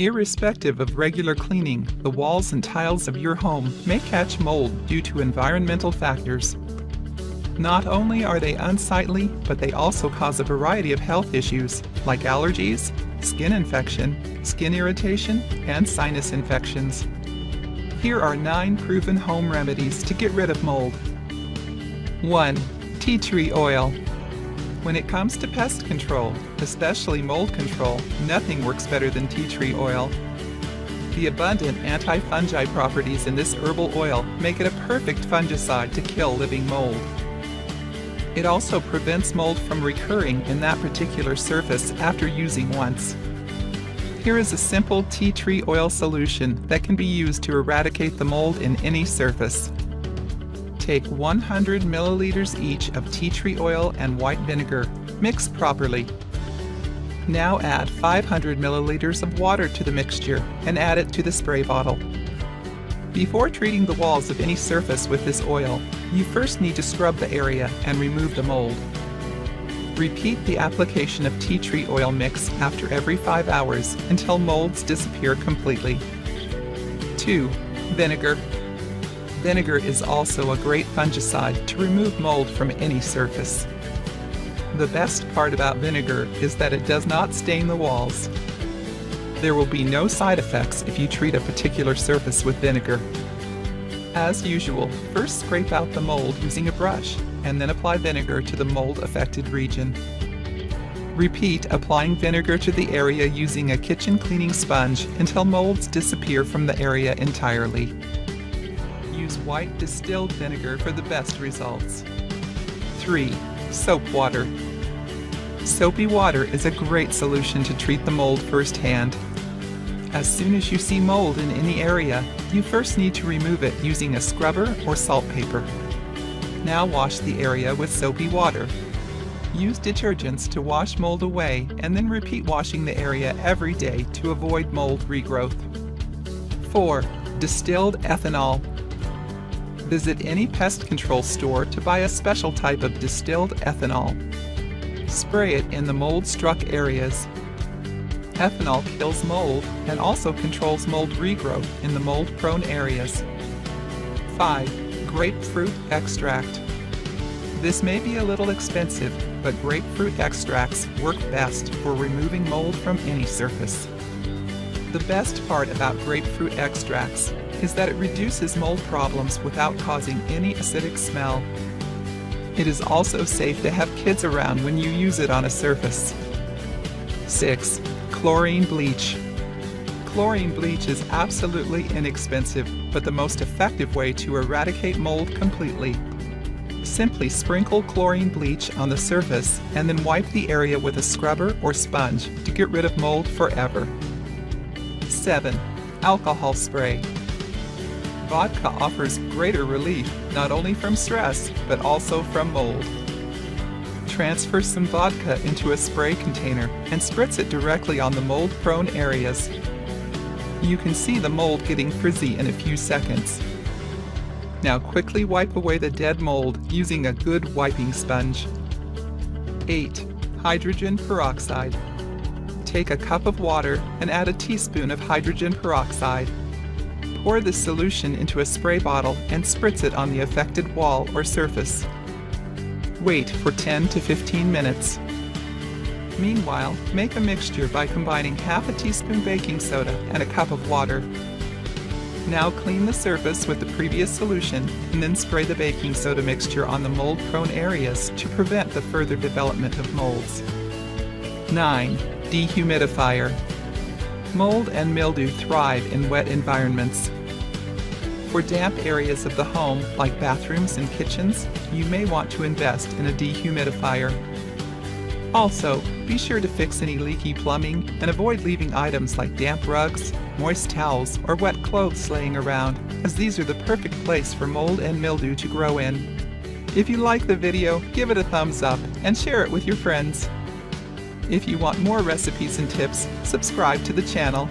Irrespective of regular cleaning, the walls and tiles of your home may catch mold due to environmental factors. Not only are they unsightly, but they also cause a variety of health issues like allergies, skin infection, skin irritation, and sinus infections. Here are 9 proven home remedies to get rid of mold. 1. Tea tree oil. When it comes to pest control, especially mold control, nothing works better than tea tree oil. The abundant anti-fungi properties in this herbal oil make it a perfect fungicide to kill living mold. It also prevents mold from recurring in that particular surface after using once. Here is a simple tea tree oil solution that can be used to eradicate the mold in any surface. Take 100 milliliters each of tea tree oil and white vinegar. Mix properly. Now add 500 milliliters of water to the mixture and add it to the spray bottle. Before treating the walls of any surface with this oil, you first need to scrub the area and remove the mold. Repeat the application of tea tree oil mix after every 5 hours until molds disappear completely. 2. Vinegar. Vinegar is also a great fungicide to remove mold from any surface. The best part about vinegar is that it does not stain the walls. There will be no side effects if you treat a particular surface with vinegar. As usual, first scrape out the mold using a brush and then apply vinegar to the mold-affected region. Repeat applying vinegar to the area using a kitchen cleaning sponge until molds disappear from the area entirely. Use white distilled vinegar for the best results. 3. Soap water. Soapy water is a great solution to treat the mold firsthand. As soon as you see mold in any area, you first need to remove it using a scrubber or saltpaper. Now wash the area with soapy water. Use detergents to wash mold away and then repeat washing the area every day to avoid mold regrowth. 4. Distilled ethanol. Visit any pest control store to buy a special type of distilled ethanol. Spray it in the mold-struck areas. Ethanol kills mold and also controls mold regrowth in the mold-prone areas. 5. Grapefruit extract. This may be a little expensive, but grapefruit extracts work best for removing mold from any surface. The best part about grapefruit extracts is that it reduces mold problems without causing any acidic smell. It is also safe to have kids around when you use it on a surface. 6. Chlorine bleach. Chlorine bleach is absolutely inexpensive, but the most effective way to eradicate mold completely. Simply sprinkle chlorine bleach on the surface and then wipe the area with a scrubber or sponge to get rid of mold forever. 7. Alcohol spray. Vodka offers greater relief not only from stress, but also from mold. Transfer some vodka into a spray container and spritz it directly on the mold-prone areas. You can see the mold getting frizzy in a few seconds. Now quickly wipe away the dead mold using a good wiping sponge. 8. Hydrogen peroxide. Take a cup of water and add a teaspoon of hydrogen peroxide. Pour the solution into a spray bottle and spritz it on the affected wall or surface. Wait for 10 to 15 minutes. Meanwhile, make a mixture by combining half a teaspoon baking soda and a cup of water. Now clean the surface with the previous solution and then spray the baking soda mixture on the mold-prone areas to prevent the further development of molds. 9. Dehumidifier. Mold and mildew thrive in wet environments. For damp areas of the home, like bathrooms and kitchens, you may want to invest in a dehumidifier. Also, be sure to fix any leaky plumbing and avoid leaving items like damp rugs, moist towels, or wet clothes laying around, as these are the perfect place for mold and mildew to grow in. If you like the video, give it a thumbs up and share it with your friends. If you want more recipes and tips, subscribe to the channel.